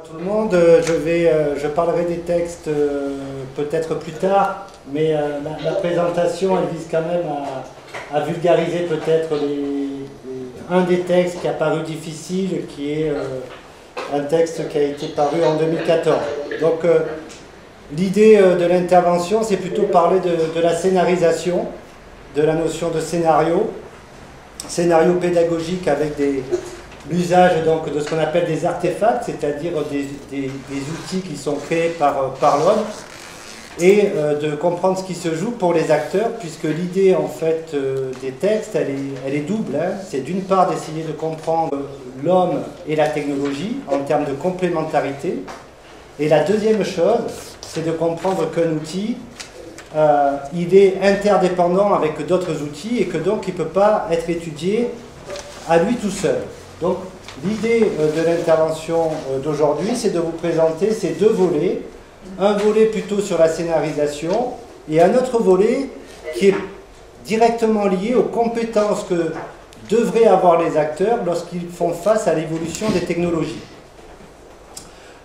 tout le monde, je parlerai des textes peut-être plus tard, mais la présentation elle vise quand même à vulgariser peut-être un des textes qui a paru difficile, qui est un texte qui a été paru en 2014. Donc l'idée de l'intervention, c'est plutôt parler de la scénarisation, de la notion de scénario pédagogique avec l'usage donc de ce qu'on appelle des artefacts, c'est-à-dire des outils qui sont créés par l'homme, et de comprendre ce qui se joue pour les acteurs, puisque l'idée en fait des textes, elle est double. Hein. C'est d'une part d'essayer de comprendre l'homme et la technologie en termes de complémentarité, et la deuxième chose, c'est de comprendre qu'un outil, il est interdépendant avec d'autres outils et que donc il ne peut pas être étudié à lui tout seul. Donc l'idée de l'intervention d'aujourd'hui, c'est de vous présenter ces deux volets. Un volet plutôt sur la scénarisation et un autre volet qui est directement lié aux compétences que devraient avoir les acteurs lorsqu'ils font face à l'évolution des technologies.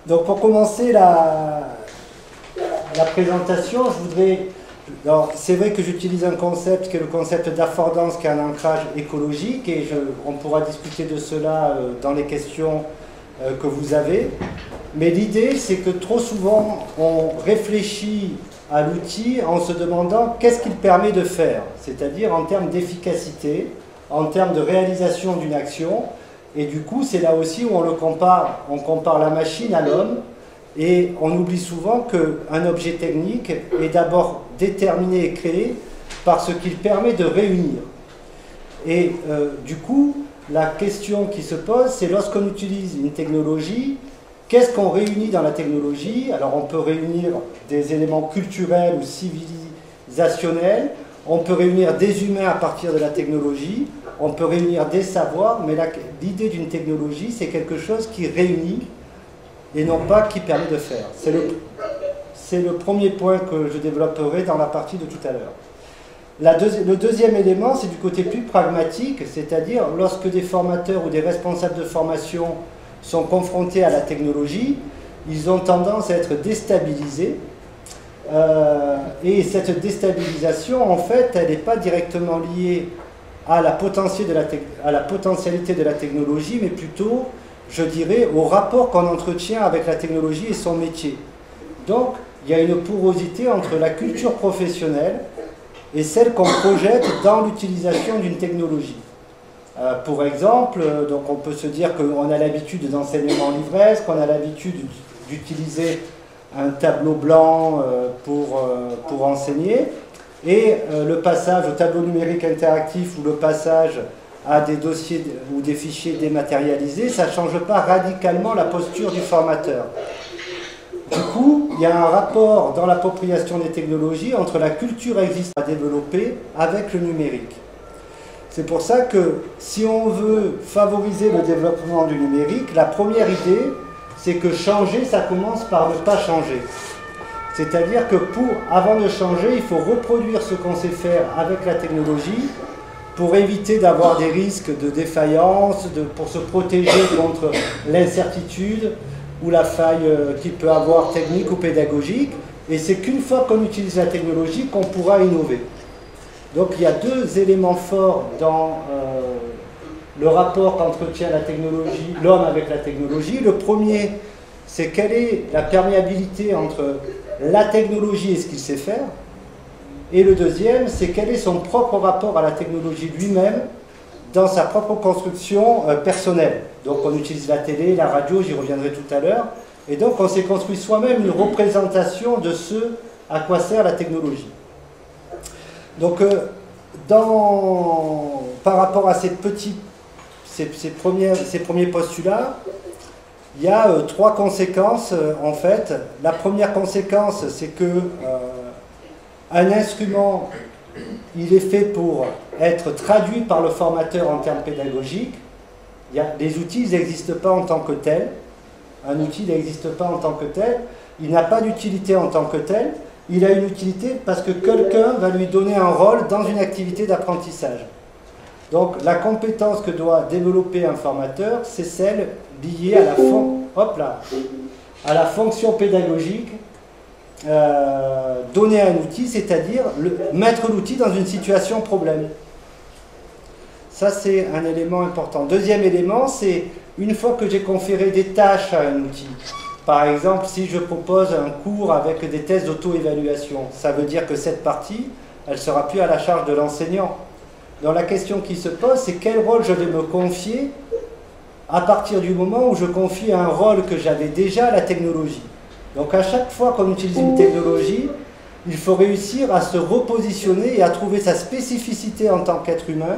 Donc pour commencer la présentation, je voudrais... C'est vrai que j'utilise un concept qui est le concept d'affordance, qui a un ancrage écologique, et on pourra discuter de cela dans les questions que vous avez. Mais l'idée, c'est que trop souvent, on réfléchit à l'outil en se demandant qu'est-ce qu'il permet de faire, c'est-à-dire en termes d'efficacité, en termes de réalisation d'une action, et du coup, c'est là aussi où on compare la machine à l'homme, et on oublie souvent qu'un objet technique est d'abord déterminé et créé par ce qu'il permet de réunir. Et du coup, la question qui se pose, c'est lorsqu'on utilise une technologie, qu'est-ce qu'on réunit dans la technologie? Alors on peut réunir des éléments culturels ou civilisationnels, on peut réunir des humains à partir de la technologie, on peut réunir des savoirs, mais l'idée d'une technologie, c'est quelque chose qui réunit et non pas qui permet de faire. C'est le premier point que je développerai dans la partie de tout à l'heure. Le deuxième élément, c'est du côté plus pragmatique, c'est-à-dire lorsque des formateurs ou des responsables de formation sont confrontés à la technologie, ils ont tendance à être déstabilisés. Et cette déstabilisation, en fait, elle n'est pas directement liée à la potentialité de la technologie, mais plutôt, je dirais, au rapport qu'on entretient avec la technologie et son métier. Donc, il y a une porosité entre la culture professionnelle et celle qu'on projette dans l'utilisation d'une technologie. Pour exemple, donc on peut se dire qu'on a l'habitude d'enseignement en livresse, qu'on a l'habitude d'utiliser un tableau blanc pour enseigner, et le passage au tableau numérique interactif ou le passage à des dossiers ou des fichiers dématérialisés, ça ne change pas radicalement la posture du formateur. Du coup, il y a un rapport dans l'appropriation des technologies entre la culture existante à développer avec le numérique. C'est pour ça que si on veut favoriser le développement du numérique, la première idée, c'est que changer, ça commence par ne pas changer. C'est-à-dire que avant de changer, il faut reproduire ce qu'on sait faire avec la technologie pour éviter d'avoir des risques de défaillance, pour se protéger contre l'incertitude ou la faille qu'il peut avoir technique ou pédagogique. Et c'est qu'une fois qu'on utilise la technologie qu'on pourra innover. Donc il y a deux éléments forts dans le rapport qu'entretient la technologie, l'homme avec la technologie. Le premier, c'est quelle est la perméabilité entre la technologie et ce qu'il sait faire. Et le deuxième, c'est quel est son propre rapport à la technologie lui-même dans sa propre construction personnelle. Donc on utilise la télé, la radio, j'y reviendrai tout à l'heure. Et donc on s'est construit soi-même une représentation de ce à quoi sert la technologie. Donc, par rapport à ces premiers postulats, il y a trois conséquences en fait. La première conséquence, c'est que un instrument, il est fait pour être traduit par le formateur en termes pédagogiques. Les outils, ils n'existent pas en tant que tels. Un outil n'existe pas en tant que tel. Il n'a pas d'utilité en tant que tel. Il a une utilité parce que quelqu'un va lui donner un rôle dans une activité d'apprentissage. Donc la compétence que doit développer un formateur, c'est celle liée à hop là, à la fonction pédagogique, donner un outil, c'est-à-dire mettre l'outil dans une situation problème. Ça, c'est un élément important. Deuxième élément, c'est une fois que j'ai conféré des tâches à un outil. Par exemple, si je propose un cours avec des tests d'auto-évaluation, ça veut dire que cette partie, elle ne sera plus à la charge de l'enseignant. Donc la question qui se pose, c'est quel rôle je vais me confier à partir du moment où je confie un rôle que j'avais déjà à la technologie. Donc à chaque fois qu'on utilise une technologie, il faut réussir à se repositionner et à trouver sa spécificité en tant qu'être humain,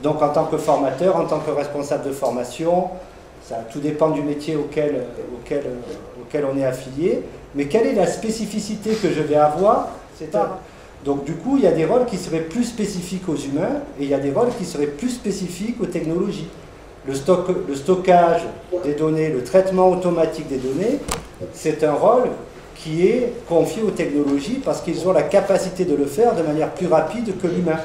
donc en tant que formateur, en tant que responsable de formation. Ça, tout dépend du métier auquel on est affilié, mais quelle est la spécificité que je vais avoir? Donc du coup, il y a des rôles qui seraient plus spécifiques aux humains, et il y a des rôles qui seraient plus spécifiques aux technologies. Le stockage des données, le traitement automatique des données, c'est un rôle qui est confié aux technologies parce qu'ils ont la capacité de le faire de manière plus rapide que l'humain.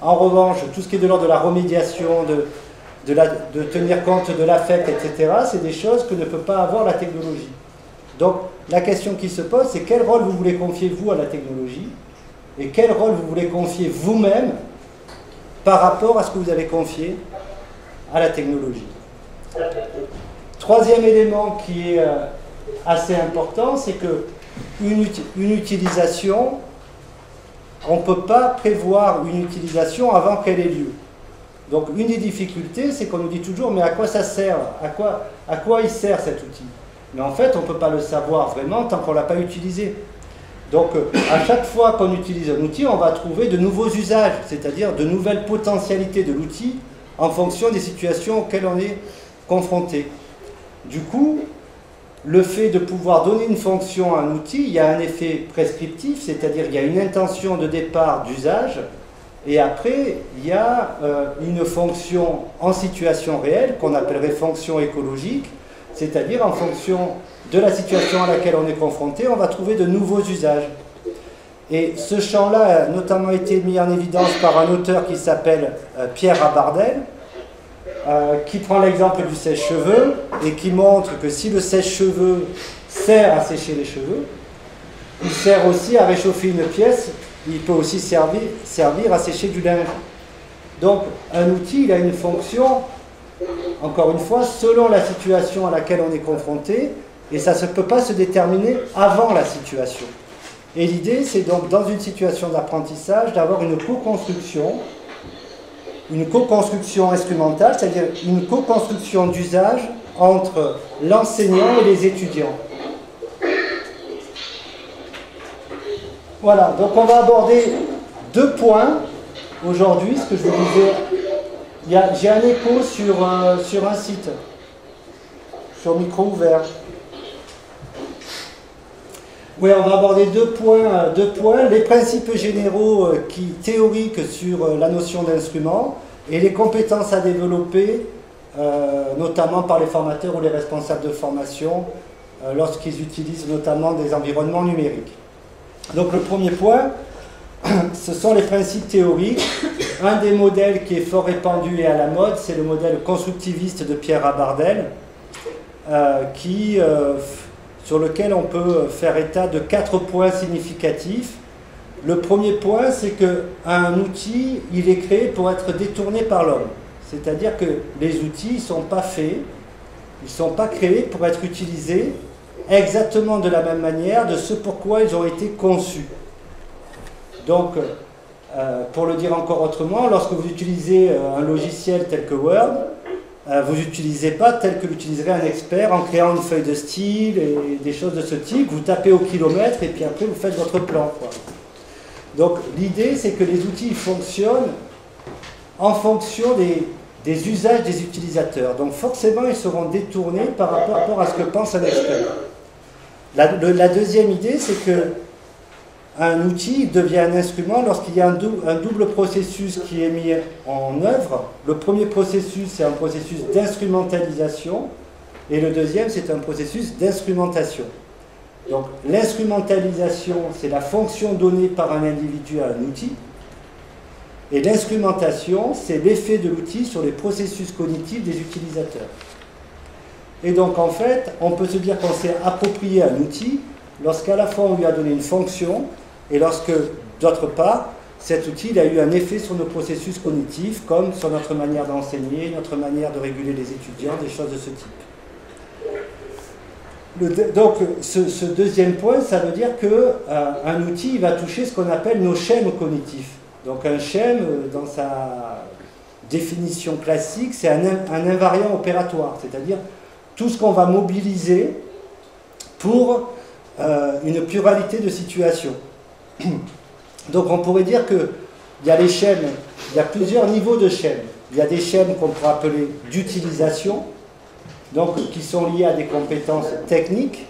En revanche, tout ce qui est de l'ordre de la remédiation, de tenir compte de l'affect, etc., c'est des choses que ne peut pas avoir la technologie. Donc, la question qui se pose, c'est quel rôle vous voulez confier vous à la technologie et quel rôle vous voulez confier vous-même par rapport à ce que vous avez confié à la technologie. Troisième élément qui est assez important, c'est qu'une utilisation, on ne peut pas prévoir une utilisation avant qu'elle ait lieu. Donc une des difficultés, c'est qu'on nous dit toujours, mais à quoi ça sert? À quoi il sert cet outil? Mais en fait, on ne peut pas le savoir vraiment tant qu'on ne l'a pas utilisé. Donc à chaque fois qu'on utilise un outil, on va trouver de nouveaux usages, c'est-à-dire de nouvelles potentialités de l'outil en fonction des situations auxquelles on est confronté. Du coup, le fait de pouvoir donner une fonction à un outil, il y a un effet prescriptif, c'est-à-dire qu'il y a une intention de départ d'usage, et après, il y a une fonction en situation réelle, qu'on appellerait fonction écologique, c'est-à-dire en fonction de la situation à laquelle on est confronté, on va trouver de nouveaux usages. Et ce champ-là a notamment été mis en évidence par un auteur qui s'appelle Pierre Rabardel, qui prend l'exemple du sèche-cheveux et qui montre que si le sèche-cheveux sert à sécher les cheveux, il sert aussi à réchauffer une pièce, il peut aussi servir à sécher du linge. Donc un outil, il a une fonction, encore une fois, selon la situation à laquelle on est confronté, et ça ne peut pas se déterminer avant la situation. Et l'idée, c'est donc, dans une situation d'apprentissage, d'avoir une co-construction instrumentale, c'est-à-dire une co-construction d'usage entre l'enseignant et les étudiants. Voilà, donc on va aborder deux points aujourd'hui, ce que je vous disais. J'ai un écho sur un site, sur micro ouvert. Oui, on va aborder deux points, les principes généraux théoriques sur la notion d'instrument et les compétences à développer, notamment par les formateurs ou les responsables de formation, lorsqu'ils utilisent notamment des environnements numériques. Donc le premier point, ce sont les principes théoriques. Un des modèles qui est fort répandu et à la mode, c'est le modèle constructiviste de Pierre Rabardel, sur lequel on peut faire état de 4 points significatifs. Le premier point, c'est qu'un outil, il est créé pour être détourné par l'homme. C'est-à-dire que les outils ne sont pas faits, ils ne sont pas créés pour être utilisés exactement de la même manière de ce pourquoi ils ont été conçus. Donc, pour le dire encore autrement, lorsque vous utilisez un logiciel tel que Word, vous n'utilisez pas tel que l'utiliserait un expert en créant une feuille de style et des choses de ce type. Vous tapez au kilomètre et puis après vous faites votre plan, quoi. Donc l'idée, c'est que les outils fonctionnent en fonction des usages des utilisateurs. Donc forcément, ils seront détournés par rapport à ce que pense un expert. La deuxième idée, c'est qu'un outil devient un instrument lorsqu'il y a un double processus qui est mis en œuvre. Le premier processus, c'est un processus d'instrumentalisation, et le deuxième, c'est un processus d'instrumentation. Donc l'instrumentalisation, c'est la fonction donnée par un individu à un outil, et l'instrumentation, c'est l'effet de l'outil sur les processus cognitifs des utilisateurs. Et donc en fait, on peut se dire qu'on s'est approprié un outil lorsqu'à la fois on lui a donné une fonction et lorsque, d'autre part, cet outil il a eu un effet sur nos processus cognitifs, comme sur notre manière d'enseigner, notre manière de réguler les étudiants, des choses de ce type. Donc ce deuxième point, ça veut dire qu'un outil il va toucher ce qu'on appelle nos schèmes cognitifs. Donc un schème, dans sa définition classique, c'est un invariant opératoire, c'est-à-dire tout ce qu'on va mobiliser pour une pluralité de situations. Donc on pourrait dire qu'il y a les schèmes, il y a plusieurs niveaux de schèmes. Il y a des schèmes qu'on pourrait appeler d'utilisation, donc qui sont liés à des compétences techniques.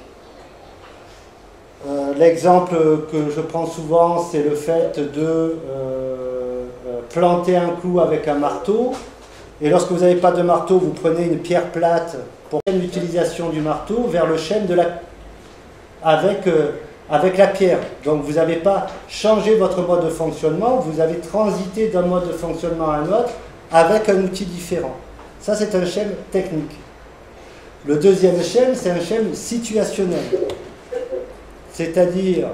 L'exemple que je prends souvent, c'est le fait de planter un clou avec un marteau. Et lorsque vous n'avez pas de marteau, vous prenez une pierre plate pour l'utilisation du marteau vers le schème de avec la pierre. Donc vous n'avez pas changé votre mode de fonctionnement, vous avez transité d'un mode de fonctionnement à un autre avec un outil différent. Ça, c'est un schème technique. Le deuxième schème, c'est un schème situationnel. C'est-à-dire,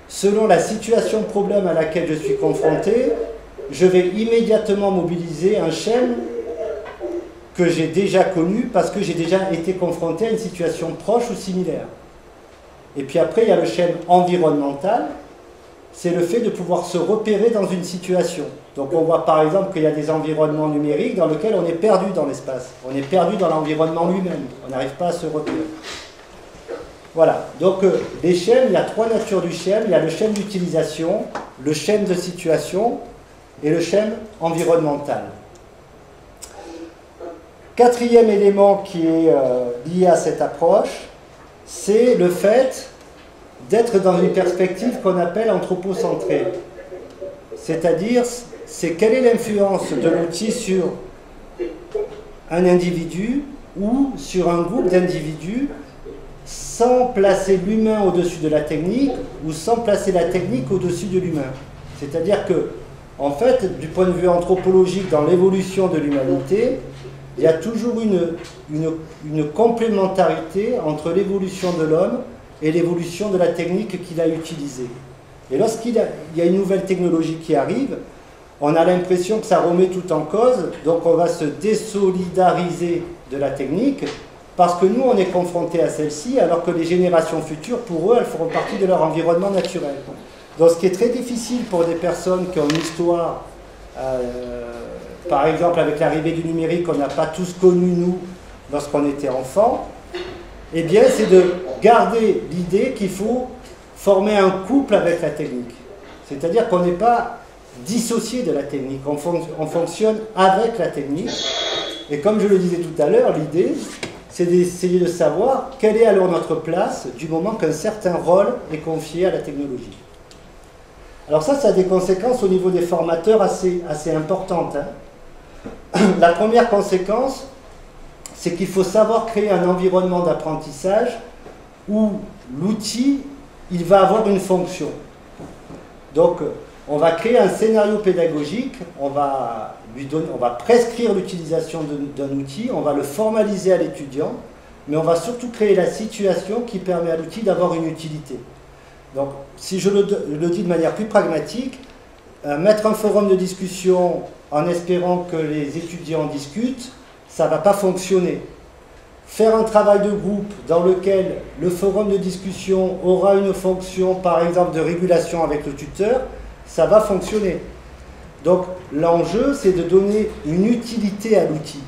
selon la situation problème à laquelle je suis confronté, je vais immédiatement mobiliser un schème que j'ai déjà connu parce que j'ai déjà été confronté à une situation proche ou similaire. Et puis après, il y a le schème environnemental, c'est le fait de pouvoir se repérer dans une situation. Donc on voit par exemple qu'il y a des environnements numériques dans lesquels on est perdu dans l'espace, on est perdu dans l'environnement lui-même, on n'arrive pas à se repérer. Voilà, donc les schèmes, il y a trois natures du schème, il y a le schème d'utilisation, le schème de situation et le schème environnemental. Quatrième élément qui est lié à cette approche, c'est le fait d'être dans une perspective qu'on appelle anthropocentrée. C'est-à-dire, c'est quelle est l'influence de l'outil sur un individu ou sur un groupe d'individus sans placer l'humain au-dessus de la technique ou sans placer la technique au-dessus de l'humain. C'est-à-dire que, en fait, du point de vue anthropologique, dans l'évolution de l'humanité, il y a toujours une complémentarité entre l'évolution de l'homme et l'évolution de la technique qu'il a utilisée. Et lorsqu'il y a une nouvelle technologie qui arrive, on a l'impression que ça remet tout en cause, donc on va se désolidariser de la technique, parce que nous, on est confrontés à celle-ci, alors que les générations futures, pour eux, elles feront partie de leur environnement naturel. Donc ce qui est très difficile pour des personnes qui ont une histoire, par exemple avec l'arrivée du numérique, on n'a pas tous connu, nous, lorsqu'on était enfant, eh bien c'est de garder l'idée qu'il faut former un couple avec la technique. C'est-à-dire qu'on n'est pas dissocié de la technique, on fonctionne avec la technique. Et comme je le disais tout à l'heure, l'idée, c'est d'essayer de savoir quelle est alors notre place du moment qu'un certain rôle est confié à la technologie. Alors ça a des conséquences au niveau des formateurs assez importantes. La première conséquence, c'est qu'il faut savoir créer un environnement d'apprentissage où l'outil, il va avoir une fonction. Donc, on va créer un scénario pédagogique, on va prescrire l'utilisation d'un outil, on va le formaliser à l'étudiant, mais on va surtout créer la situation qui permet à l'outil d'avoir une utilité. Donc, si je le dis de manière plus pragmatique, mettre un forum de discussion en espérant que les étudiants discutent, ça ne va pas fonctionner. Faire un travail de groupe dans lequel le forum de discussion aura une fonction, par exemple, de régulation avec le tuteur, ça va fonctionner. Donc, l'enjeu, c'est de donner une utilité à l'outil.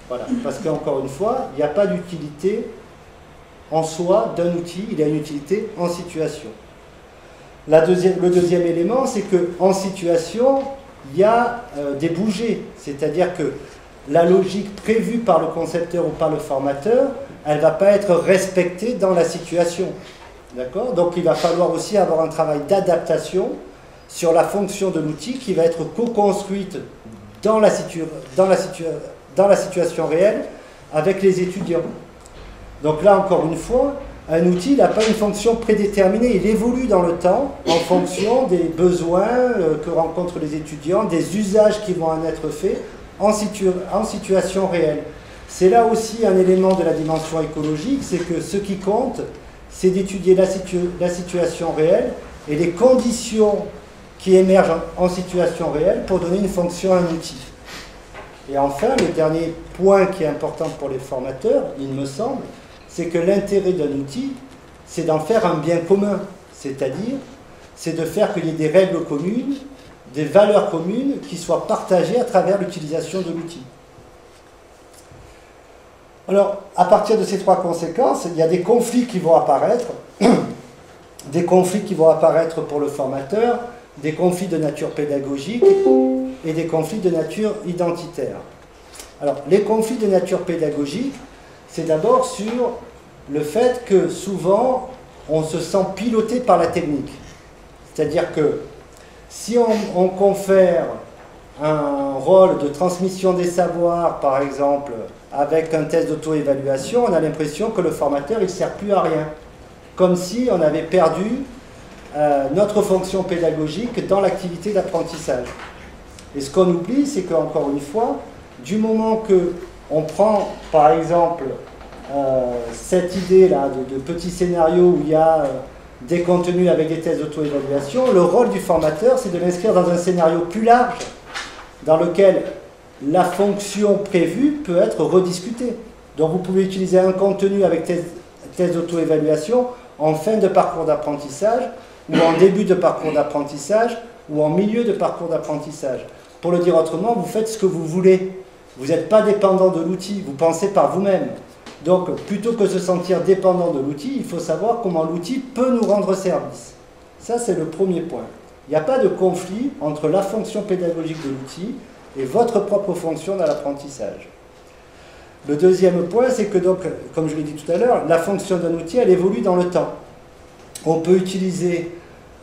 Voilà. Parce qu'encore une fois, il n'y a pas d'utilité en soi d'un outil, il y a une utilité en situation. Le deuxième élément, c'est qu'en situation, il y a des bougées. C'est-à-dire que la logique prévue par le concepteur ou par le formateur, elle ne va pas être respectée dans la situation. D'accord ? Donc il va falloir aussi avoir un travail d'adaptation sur la fonction de l'outil qui va être co-construite dans la situation réelle avec les étudiants. Donc là, encore une fois, un outil n'a pas une fonction prédéterminée, il évolue dans le temps en fonction des besoins que rencontrent les étudiants, des usages qui vont en être faits en situation réelle. C'est là aussi un élément de la dimension écologique, c'est que ce qui compte, c'est d'étudier la situation réelle et les conditions qui émergent en situation réelle pour donner une fonction à un outil. Et enfin, le dernier point qui est important pour les formateurs, il me semble, c'est que l'intérêt d'un outil, c'est d'en faire un bien commun, c'est-à-dire, c'est de faire qu'il y ait des règles communes, des valeurs communes qui soient partagées à travers l'utilisation de l'outil. Alors, à partir de ces trois conséquences, il y a des conflits qui vont apparaître, des conflits qui vont apparaître pour le formateur, des conflits de nature pédagogique et des conflits de nature identitaire. Alors, les conflits de nature pédagogique, c'est d'abord sur le fait que souvent, on se sent piloté par la technique. C'est-à-dire que si on confère un rôle de transmission des savoirs, par exemple, avec un test d'auto-évaluation, on a l'impression que le formateur, il ne sert plus à rien. Comme si on avait perdu notre fonction pédagogique dans l'activité d'apprentissage. Et ce qu'on oublie, c'est qu'encore une fois, du moment qu'on prend, par exemple, cette idée-là de petits scénarios où il y a des contenus avec des tests d'auto-évaluation, le rôle du formateur, c'est de l'inscrire dans un scénario plus large, dans lequel la fonction prévue peut être rediscutée. Donc vous pouvez utiliser un contenu avec test d'auto-évaluation en fin de parcours d'apprentissage, ou en début de parcours d'apprentissage, ou en milieu de parcours d'apprentissage. Pour le dire autrement, vous faites ce que vous voulez. Vous n'êtes pas dépendant de l'outil, vous pensez par vous-même. Donc, plutôt que de se sentir dépendant de l'outil, il faut savoir comment l'outil peut nous rendre service. Ça, c'est le premier point. Il n'y a pas de conflit entre la fonction pédagogique de l'outil et votre propre fonction dans l'apprentissage. Le deuxième point, c'est que, donc, comme je l'ai dit tout à l'heure, la fonction d'un outil, elle évolue dans le temps. On peut utiliser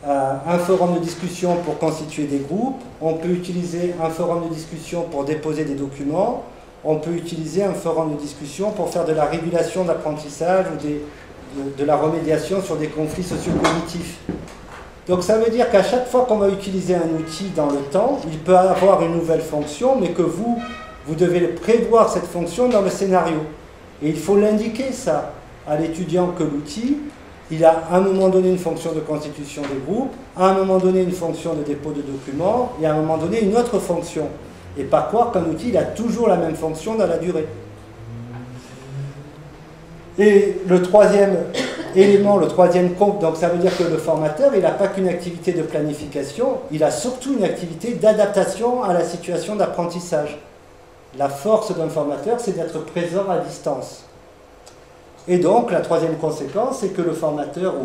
un forum de discussion pour constituer des groupes, on peut utiliser un forum de discussion pour déposer des documents, on peut utiliser un forum de discussion pour faire de la régulation de l'apprentissage ou de la remédiation sur des conflits socio-cognitifs. Donc ça veut dire qu'à chaque fois qu'on va utiliser un outil dans le temps, il peut avoir une nouvelle fonction, mais que vous devez prévoir cette fonction dans le scénario. Et il faut l'indiquer ça à l'étudiant que l'outil, il a à un moment donné une fonction de constitution de groupe, à un moment donné une fonction de dépôt de documents, et à un moment donné une autre fonction. Et pas croire qu'un outil il a toujours la même fonction dans la durée. Et le troisième élément, le troisième compte, donc ça veut dire que le formateur, il n'a pas qu'une activité de planification, il a surtout une activité d'adaptation à la situation d'apprentissage. La force d'un formateur, c'est d'être présent à distance. Et donc, la troisième conséquence, c'est que le formateur,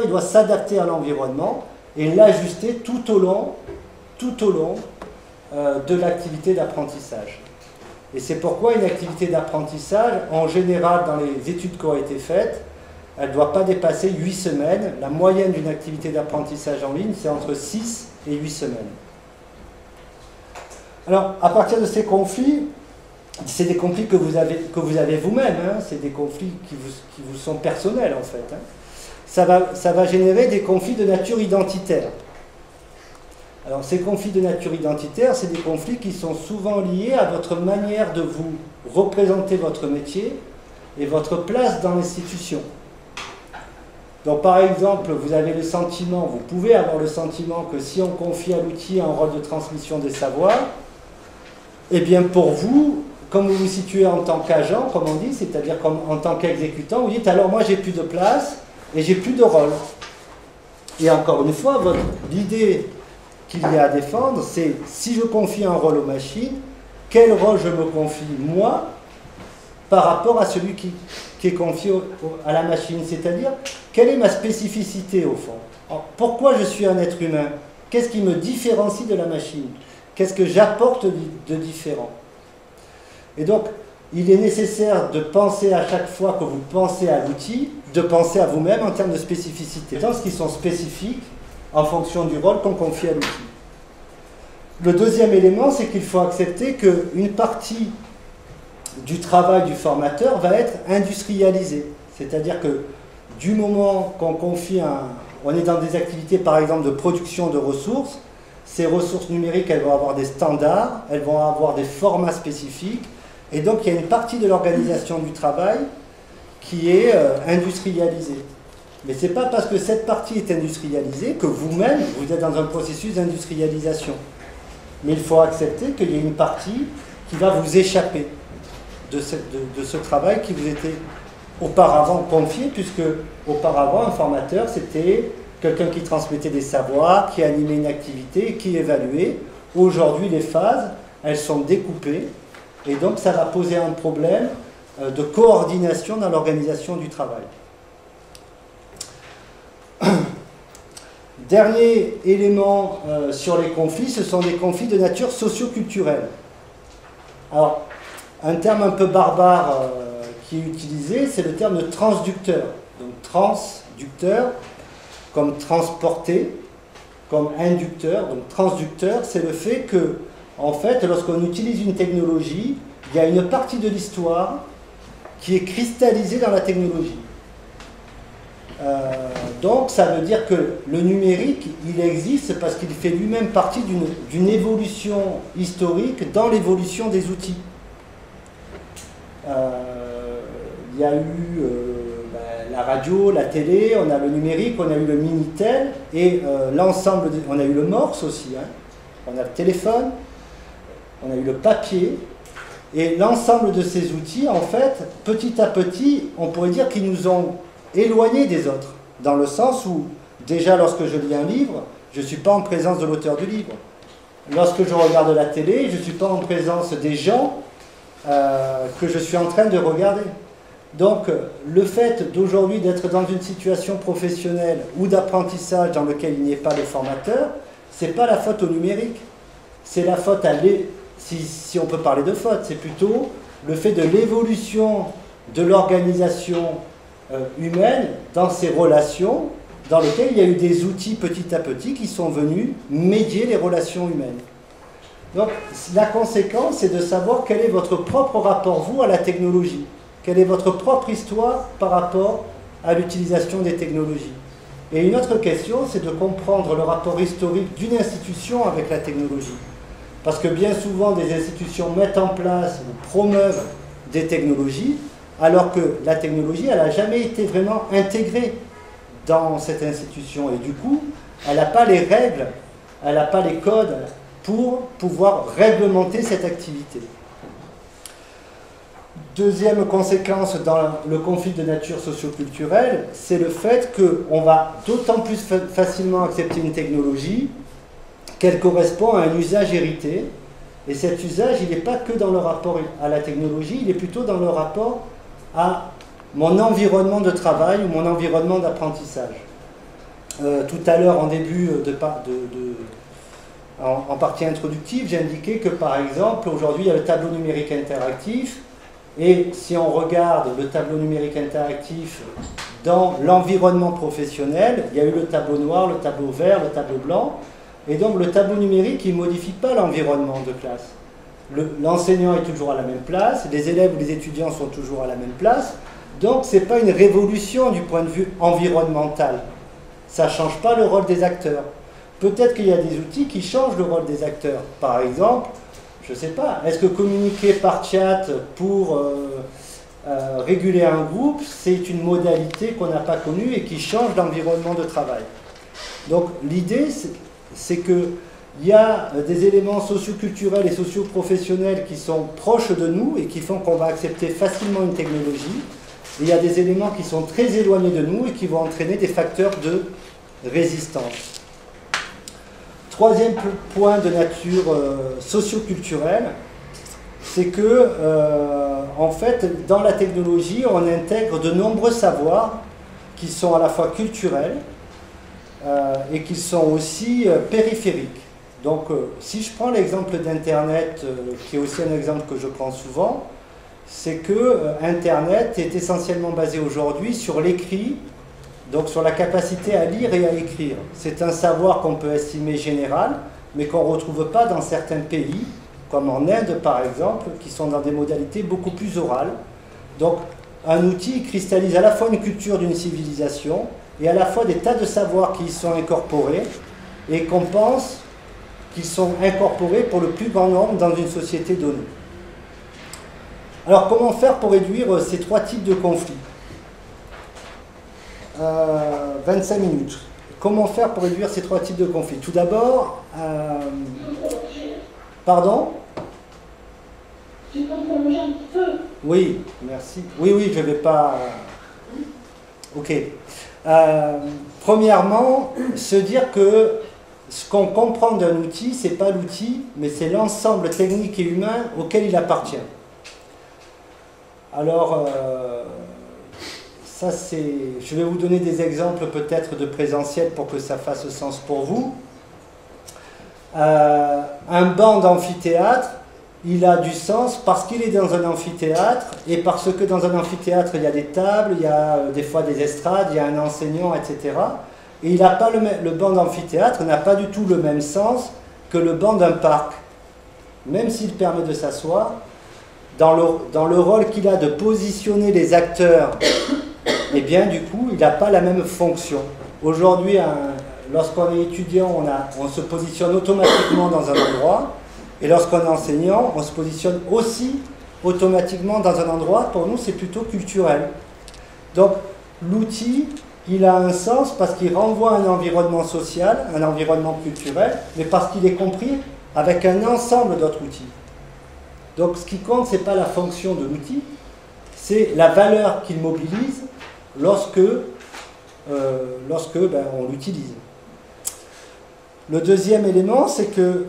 il doit s'adapter à l'environnement et l'ajuster tout au long de l'activité d'apprentissage. Et c'est pourquoi une activité d'apprentissage, en général, dans les études qui ont été faites, elle ne doit pas dépasser 8 semaines. La moyenne d'une activité d'apprentissage en ligne, c'est entre 6 et 8 semaines. Alors, à partir de ces conflits, c'est des conflits que vous avez vous-même, hein, c'est des conflits qui vous sont personnels en fait. Hein. Ça va générer des conflits de nature identitaire. Alors ces conflits de nature identitaire, c'est des conflits qui sont souvent liés à votre manière de vous représenter votre métier et votre place dans l'institution. Donc par exemple, vous avez le sentiment, vous pouvez avoir le sentiment que si on confie à l'outil un rôle de transmission des savoirs, eh bien pour vous, comme vous vous situez en tant qu'agent, comme on dit, c'est-à-dire en tant qu'exécutant, vous dites alors moi j'ai plus de place et j'ai plus de rôle. Et encore une fois, l'idée qu'il y a à défendre, c'est si je confie un rôle aux machines, quel rôle je me confie moi par rapport à celui qui est confié à la machine, c'est-à-dire quelle est ma spécificité au fond. Alors, pourquoi je suis un être humain? Qu'est-ce qui me différencie de la machine? Qu'est-ce que j'apporte de différent? Et donc, il est nécessaire de penser à chaque fois que vous pensez à l'outil, de penser à vous-même en termes de spécificité, dans ce qui sont spécifiques en fonction du rôle qu'on confie à l'outil. Le deuxième élément, c'est qu'il faut accepter qu'une partie du travail du formateur va être industrialisée. C'est-à-dire que du moment qu'on confie on est dans des activités par exemple de production de ressources, ces ressources numériques, elles vont avoir des standards, elles vont avoir des formats spécifiques, Et donc il y a une partie de l'organisation du travail qui est industrialisée. Mais ce n'est pas parce que cette partie est industrialisée que vous-même, vous êtes dans un processus d'industrialisation. Mais il faut accepter qu'il y ait une partie qui va vous échapper de ce travail qui vous était auparavant confié, puisque auparavant, un formateur, c'était quelqu'un qui transmettait des savoirs, qui animait une activité, qui évaluait. Aujourd'hui, les phases, elles sont découpées, et donc ça va poser un problème de coordination dans l'organisation du travail. Dernier élément sur les conflits, ce sont des conflits de nature socio-culturelle. Alors, un terme un peu barbare qui est utilisé, c'est le terme de transducteur. Donc transducteur, comme transporter, comme inducteur. Donc transducteur, c'est le fait que, en fait, lorsqu'on utilise une technologie, il y a une partie de l'histoire qui est cristallisée dans la technologie. Donc ça veut dire que le numérique, il existe parce qu'il fait lui-même partie d'une évolution historique dans l'évolution des outils. Il y a eu la radio, la télé, on a le numérique, on a eu le Minitel, et l'ensemble, on a eu le Morse aussi, hein. On a le téléphone, on a eu le papier, et l'ensemble de ces outils, en fait, petit à petit, on pourrait dire qu'ils nous ont éloignés des autres, dans le sens où, déjà lorsque je lis un livre, je ne suis pas en présence de l'auteur du livre. Lorsque je regarde la télé, je ne suis pas en présence des gens que je suis en train de regarder. Donc, le fait d'aujourd'hui d'être dans une situation professionnelle ou d'apprentissage dans lequel il n'y ait pas de formateur, ce n'est pas la faute au numérique. C'est la faute à si on peut parler de faute, c'est plutôt le fait de l'évolution de l'organisation humaine dans ces relations dans lesquelles il y a eu des outils petit à petit qui sont venus médier les relations humaines. Donc la conséquence, c'est de savoir quel est votre propre rapport, vous, à la technologie. Quelle est votre propre histoire par rapport à l'utilisation des technologies. Et une autre question, c'est de comprendre le rapport historique d'une institution avec la technologie. Parce que bien souvent, des institutions mettent en place ou promeuvent des technologies, alors que la technologie, elle n'a jamais été vraiment intégrée dans cette institution. Et du coup, elle n'a pas les règles, elle n'a pas les codes pour pouvoir réglementer cette activité. Deuxième conséquence dans le conflit de nature socio-culturelle, c'est le fait qu'on va d'autant plus facilement accepter une technologie qu'elle correspond à un usage hérité. Et cet usage, il n'est pas que dans le rapport à la technologie, il est plutôt dans le rapport à mon environnement de travail ou mon environnement d'apprentissage. Tout à l'heure, en début en partie introductive, j'ai indiqué que par exemple, aujourd'hui, il y a le tableau numérique interactif, et si on regarde le tableau numérique interactif dans l'environnement professionnel, il y a eu le tableau noir, le tableau vert, le tableau blanc, et donc le tableau numérique, il ne modifie pas l'environnement de classe. L'enseignant est toujours à la même place, les élèves ou les étudiants sont toujours à la même place, donc ce n'est pas une révolution du point de vue environnemental. Ça ne change pas le rôle des acteurs. Peut-être qu'il y a des outils qui changent le rôle des acteurs. Par exemple, je ne sais pas, est-ce que communiquer par chat pour réguler un groupe, c'est une modalité qu'on n'a pas connue et qui change l'environnement de travail. Donc l'idée, c'est qu'il y a des éléments socio-culturels et socio-professionnels qui sont proches de nous et qui font qu'on va accepter facilement une technologie. Et il y a des éléments qui sont très éloignés de nous et qui vont entraîner des facteurs de résistance. Troisième point de nature socio-culturelle, c'est que, en fait, dans la technologie, on intègre de nombreux savoirs qui sont à la fois culturels et qui sont aussi périphériques. Donc, si je prends l'exemple d'Internet, qui est aussi un exemple que je prends souvent, c'est que Internet est essentiellement basé aujourd'hui sur l'écrit, donc sur la capacité à lire et à écrire. C'est un savoir qu'on peut estimer général, mais qu'on ne retrouve pas dans certains pays, comme en Inde par exemple, qui sont dans des modalités beaucoup plus orales. Donc un outil cristallise à la fois une culture d'une civilisation et à la fois des tas de savoirs qui y sont incorporés et qu'on pense qu'ils sont incorporés pour le plus grand nombre dans une société donnée. Alors, comment faire pour réduire ces trois types de conflits? 25 minutes. Comment faire pour réduire ces trois types de conflits? Tout d'abord, pardon? Tu peux prolonger un petit peu? Oui, merci. Oui, oui, je ne vais pas... Ok. Premièrement, se dire que ce qu'on comprend d'un outil, ce n'est pas l'outil, mais c'est l'ensemble technique et humain auquel il appartient. Alors, ça c'est... Je vais vous donner des exemples peut-être de présentiel pour que ça fasse sens pour vous. Un banc d'amphithéâtre, il a du sens parce qu'il est dans un amphithéâtre et parce que dans un amphithéâtre il y a des tables, il y a des fois des estrades, il y a un enseignant, etc. Et il n'a pas le banc d'amphithéâtre n'a pas du tout le même sens que le banc d'un parc. Même s'il permet de s'asseoir, dans le rôle qu'il a de positionner les acteurs, eh bien du coup il n'a pas la même fonction. Aujourd'hui, lorsqu'on est étudiant, on se positionne automatiquement dans un endroit. Et lorsqu'on est enseignant, on se positionne aussi automatiquement dans un endroit. Pour nous, c'est plutôt culturel. Donc, l'outil, il a un sens parce qu'il renvoie à un environnement social, un environnement culturel, mais parce qu'il est compris avec un ensemble d'autres outils. Donc, ce qui compte, ce n'est pas la fonction de l'outil, c'est la valeur qu'il mobilise lorsque on l'utilise. Le deuxième élément, c'est que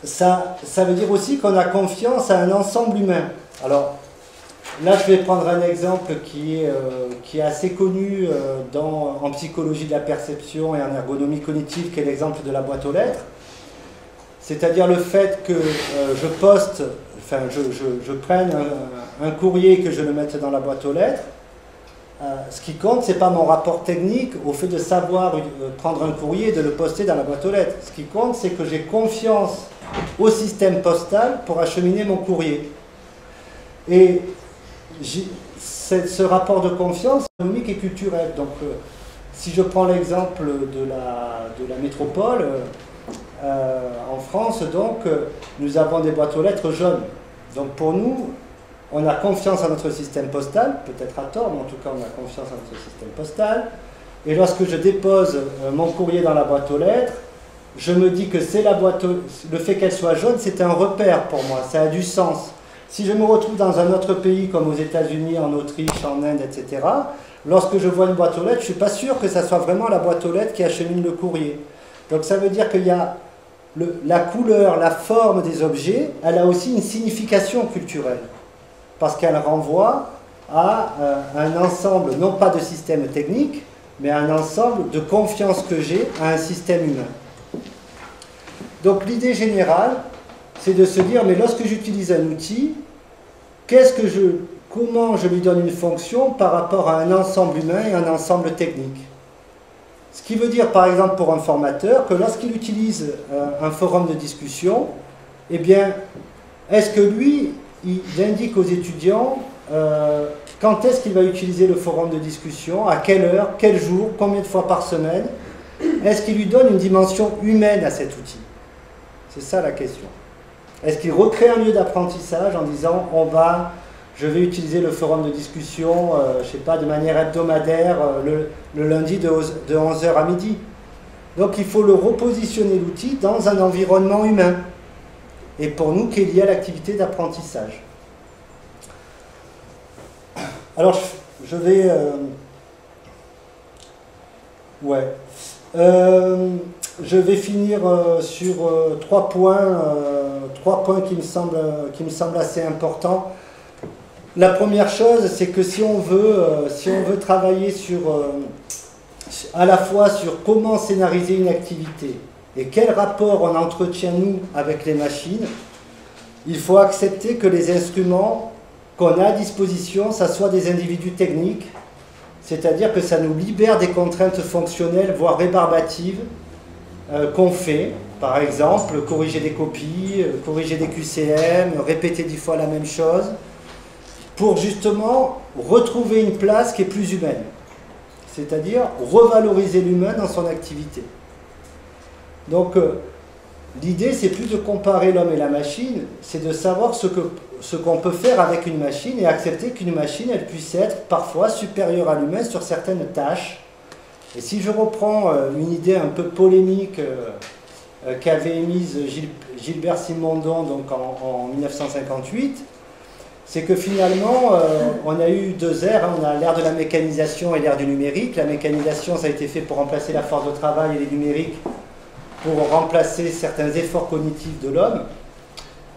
ça veut dire aussi qu'on a confiance à un ensemble humain. Alors, là, je vais prendre un exemple qui est assez connu en psychologie de la perception et en ergonomie cognitive, qui est l'exemple de la boîte aux lettres. C'est-à-dire le fait que je prenne un courrier et que je le mette dans la boîte aux lettres. Ce qui compte, ce n'est pas mon rapport technique au fait de savoir prendre un courrier et de le poster dans la boîte aux lettres. Ce qui compte, c'est que j'ai confiance au système postal pour acheminer mon courrier. Et ce rapport de confiance économique et culturel. Donc, si je prends l'exemple de la métropole, en France, donc, nous avons des boîtes aux lettres jaunes. Donc, pour nous, on a confiance en notre système postal, peut-être à tort, mais en tout cas, on a confiance en notre système postal. Et lorsque je dépose mon courrier dans la boîte aux lettres, je me dis que le fait qu'elle soit jaune, c'est un repère pour moi, ça a du sens. Si je me retrouve dans un autre pays, comme aux États-Unis, en Autriche, en Inde, etc., lorsque je vois une boîte aux lettres, je ne suis pas sûr que ça soit vraiment la boîte aux lettres qui achemine le courrier. Donc ça veut dire qu'il y a la couleur, la forme des objets, elle a aussi une signification culturelle. Parce qu'elle renvoie à un ensemble, non pas de système technique, mais à un ensemble de confiance que j'ai à un système humain. Donc l'idée générale, c'est de se dire, mais lorsque j'utilise un outil, comment je lui donne une fonction par rapport à un ensemble humain et un ensemble technique? Ce qui veut dire, par exemple, pour un formateur, que lorsqu'il utilise un forum de discussion, eh bien, est-ce que lui, il indique aux étudiants quand est-ce qu'il va utiliser le forum de discussion, à quelle heure, quel jour, combien de fois par semaine? Est-ce qu'il lui donne une dimension humaine à cet outil? C'est ça la question. Est-ce qu'il recrée un lieu d'apprentissage en disant je vais utiliser le forum de discussion, je ne sais pas, de manière hebdomadaire, le lundi de 11h à midi? Donc il faut le repositionner l'outil dans un environnement humain. Et pour nous, qui est lié à l'activité d'apprentissage. Alors, je vais... je vais finir sur trois points qui me semblent assez importants. La première chose, c'est que si on veut travailler à la fois sur comment scénariser une activité et quel rapport on entretient nous avec les machines, il faut accepter que les instruments qu'on a à disposition, ça soit des individus techniques, c'est-à-dire que ça nous libère des contraintes fonctionnelles, voire rébarbatives, qu'on fait. Par exemple, corriger des copies, corriger des QCM, répéter 10 fois la même chose, pour justement retrouver une place qui est plus humaine. C'est-à-dire revaloriser l'humain dans son activité. Donc, l'idée, c'est plus de comparer l'homme et la machine, c'est de savoir ce que ce qu'on peut faire avec une machine et accepter qu'une machine, elle puisse être parfois supérieure à l'humain sur certaines tâches. Et si je reprends une idée un peu polémique qu'avait émise Gilbert Simondon donc en 1958, c'est que finalement, on a eu deux ères, hein. On a l'ère de la mécanisation et l'ère du numérique. La mécanisation, ça a été fait pour remplacer la force de travail, et les numériques pour remplacer certains efforts cognitifs de l'homme.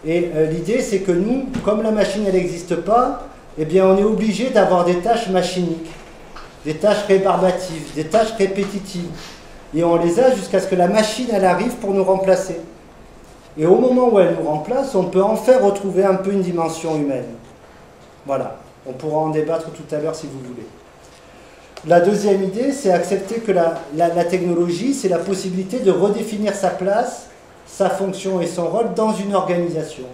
Et l'idée, c'est que nous, comme la machine, elle n'existe pas, eh bien, on est obligé d'avoir des tâches machiniques, des tâches rébarbatives, des tâches répétitives. Et on les a jusqu'à ce que la machine, elle arrive pour nous remplacer. Et au moment où elle nous remplace, on peut enfin retrouver un peu une dimension humaine. Voilà, on pourra en débattre tout à l'heure si vous voulez. La deuxième idée, c'est accepter que la technologie, c'est la possibilité de redéfinir sa place, sa fonction et son rôle dans une organisation.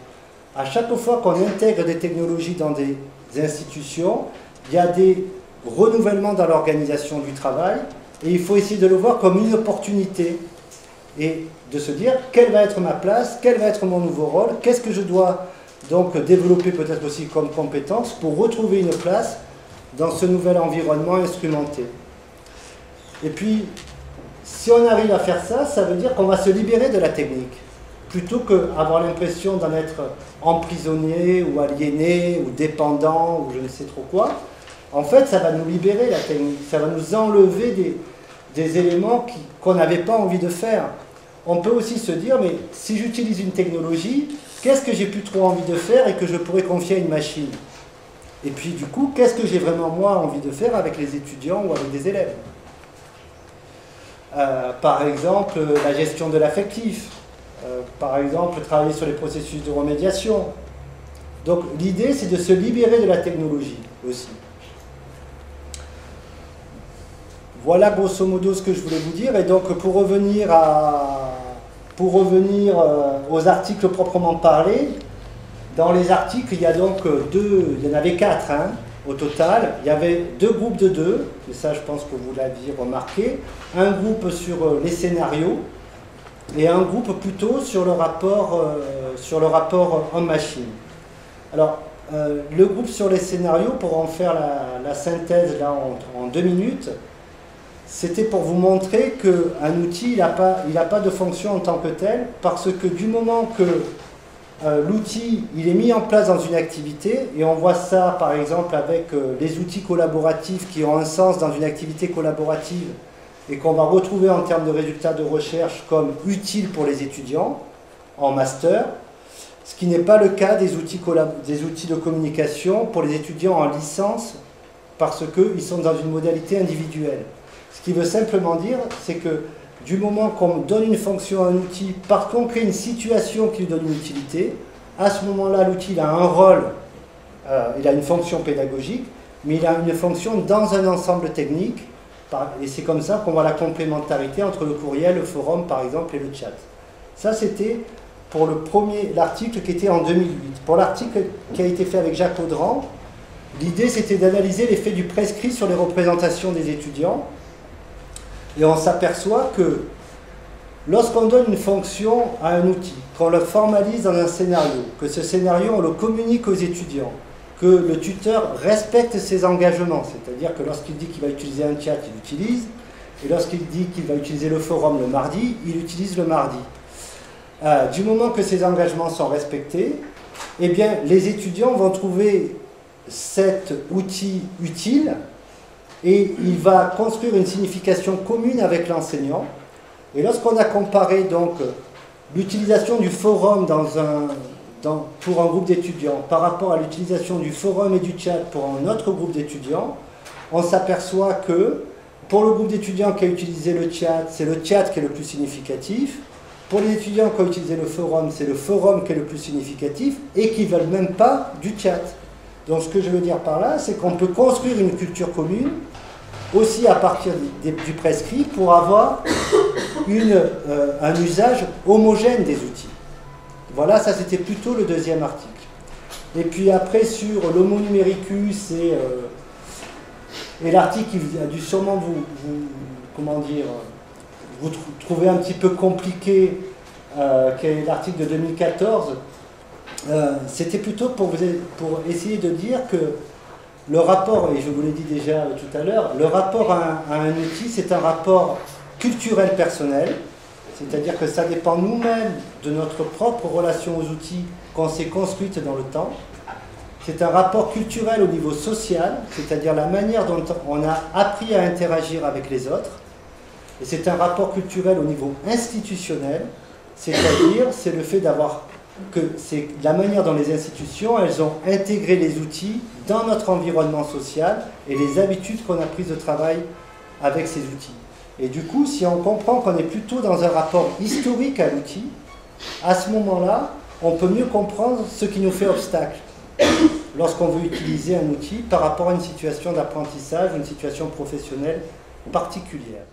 À chaque fois qu'on intègre des technologies dans des institutions, il y a des renouvellements dans l'organisation du travail, et il faut essayer de le voir comme une opportunité, et de se dire quelle va être ma place, quel va être mon nouveau rôle, qu'est-ce que je dois donc développer peut-être aussi comme compétence pour retrouver une place dans ce nouvel environnement instrumenté. Et puis, si on arrive à faire ça, ça veut dire qu'on va se libérer de la technique, plutôt qu'avoir l'impression d'en être emprisonné ou aliéné ou dépendant ou je ne sais trop quoi. En fait, ça va nous libérer la technique, ça va nous enlever des éléments qu'on n'avait pas envie de faire. On peut aussi se dire, mais si j'utilise une technologie, qu'est-ce que j'ai plus trop envie de faire et que je pourrais confier à une machine? Et puis du coup, qu'est-ce que j'ai vraiment moi envie de faire avec les étudiants ou avec des élèves? Par exemple, la gestion de l'affectif. Par exemple, travailler sur les processus de remédiation. Donc l'idée, c'est de se libérer de la technologie aussi. Voilà grosso modo ce que je voulais vous dire. Et donc pour revenir aux articles proprement parlés, dans les articles, il y a donc il y en avait 4 hein, au total. Il y avait 2 groupes de 2, et ça je pense que vous l'aviez remarqué. Un groupe sur les scénarios et un groupe plutôt sur le rapport homme-machine. Alors, le groupe sur les scénarios, pour en faire la synthèse là en 2 minutes, c'était pour vous montrer qu'un outil, il n'a pas de fonction en tant que tel, parce que du moment que l'outil il est mis en place dans une activité, et on voit ça par exemple avec les outils collaboratifs qui ont un sens dans une activité collaborative et qu'on va retrouver en termes de résultats de recherche comme utiles pour les étudiants en master, ce qui n'est pas le cas des outils de communication pour les étudiants en licence parce qu'ils sont dans une modalité individuelle. Ce qui veut simplement dire, c'est que du moment qu'on donne une fonction à un outil, parce qu'on crée une situation qui lui donne une utilité, à ce moment-là, l'outil a un rôle, il a une fonction pédagogique, mais il a une fonction dans un ensemble technique, et c'est comme ça qu'on voit la complémentarité entre le courriel, le forum, par exemple, et le chat. Ça, c'était pour l'article qui était en 2008. Pour l'article qui a été fait avec Jacques Audran, l'idée, c'était d'analyser l'effet du prescrit sur les représentations des étudiants. Et on s'aperçoit que lorsqu'on donne une fonction à un outil, qu'on le formalise dans un scénario, que ce scénario, on le communique aux étudiants, que le tuteur respecte ses engagements, c'est-à-dire que lorsqu'il dit qu'il va utiliser un chat, il l'utilise, et lorsqu'il dit qu'il va utiliser le forum le mardi, il utilise le mardi. Du moment que ces engagements sont respectés, eh bien, les étudiants vont trouver cet outil utile, et il va construire une signification commune avec l'enseignant. Et lorsqu'on a comparé donc l'utilisation du forum pour un groupe d'étudiants par rapport à l'utilisation du forum et du chat pour un autre groupe d'étudiants, on s'aperçoit que pour le groupe d'étudiants qui a utilisé le chat, c'est le chat qui est le plus significatif. Pour les étudiants qui ont utilisé le forum, c'est le forum qui est le plus significatif et qui ne veulent même pas du chat. Donc ce que je veux dire par là, c'est qu'on peut construire une culture commune, aussi à partir du prescrit, pour avoir un usage homogène des outils. Voilà, ça c'était plutôt le deuxième article. Et puis après sur l'homo numericus et l'article qui a dû sûrement vous trouver un petit peu compliqué, qui est l'article de 2014, c'était plutôt pour essayer de dire que le rapport, et je vous l'ai dit déjà tout à l'heure, le rapport à un outil, c'est un rapport culturel personnel, c'est-à-dire que ça dépend nous-mêmes de notre propre relation aux outils qu'on s'est construite dans le temps. C'est un rapport culturel au niveau social, c'est-à-dire la manière dont on a appris à interagir avec les autres. Et c'est un rapport culturel au niveau institutionnel, c'est-à-dire c'est le fait c'est la manière dont les institutions, elles ont intégré les outils dans notre environnement social et les habitudes qu'on a prises de travail avec ces outils. Et du coup, si on comprend qu'on est plutôt dans un rapport historique à l'outil, à ce moment-là, on peut mieux comprendre ce qui nous fait obstacle lorsqu'on veut utiliser un outil par rapport à une situation d'apprentissage, une situation professionnelle particulière.